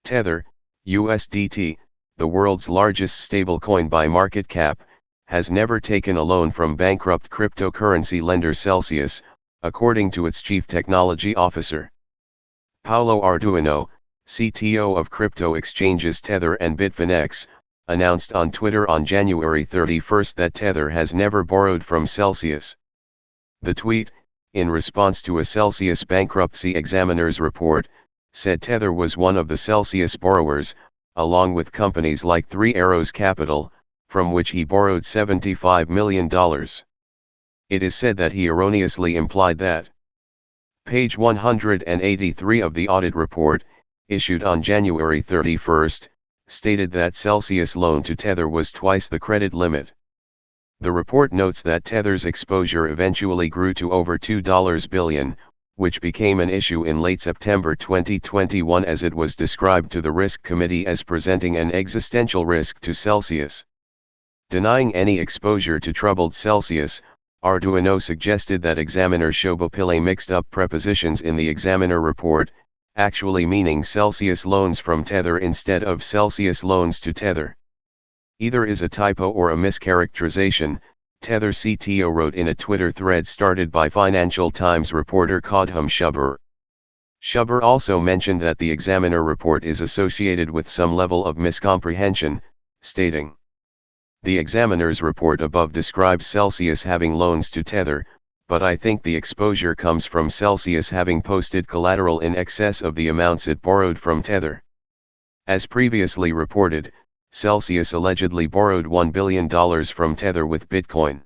Tether, USDT, the world's largest stablecoin by market cap, has never taken a loan from bankrupt cryptocurrency lender Celsius, according to its chief technology officer. Paolo Arduino, CTO of crypto exchanges Tether and Bitfinex, announced on Twitter on January 31 that Tether has never borrowed from Celsius. The tweet, in response to a Celsius bankruptcy examiner's report, said Tether was one of the Celsius borrowers, along with companies like Three Arrows Capital, from which he borrowed $75 million. It is said that he erroneously implied that. Page 183 of the audit report, issued on January 31, stated that Celsius' loan to Tether was twice the credit limit. The report notes that Tether's exposure eventually grew to over $2 billion, which became an issue in late September 2021 as it was described to the Risk Committee as presenting an existential risk to Celsius. Denying any exposure to troubled Celsius, Arduino suggested that examiner Shobha Pillay mixed up prepositions in the examiner report, actually meaning Celsius loans from Tether instead of Celsius loans to Tether. Either is a typo or a mischaracterization, Tether CTO wrote in a Twitter thread started by Financial Times reporter Kodham Shobha. Shobha also mentioned that the examiner report is associated with some level of miscomprehension, stating, "The examiner's report above describes Celsius having loans to Tether, but I think the exposure comes from Celsius having posted collateral in excess of the amounts it borrowed from Tether." As previously reported, Celsius allegedly borrowed $1 billion from Tether with Bitcoin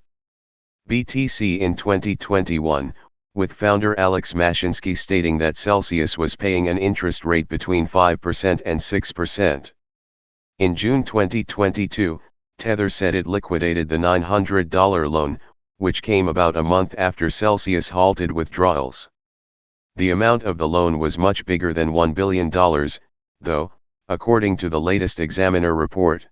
BTC in 2021, with founder Alex Mashinsky stating that Celsius was paying an interest rate between 5% and 6%. In June 2022, Tether said it liquidated the $900 loan, which came about a month after Celsius halted withdrawals. The amount of the loan was much bigger than $1 billion, though, according to the latest examiner report.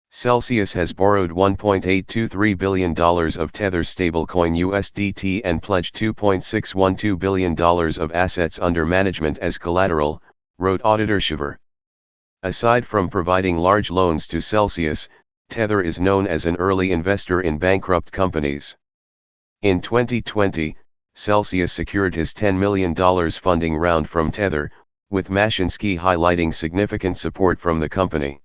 Celsius has borrowed $1.823 billion of Tether stablecoin USDT and pledged $2.612 billion of assets under management as collateral, wrote Auditor Shobha. Aside from providing large loans to Celsius, Tether is known as an early investor in bankrupt companies. In 2020, Celsius secured his $10 million funding round from Tether, with Mashinsky highlighting significant support from the company.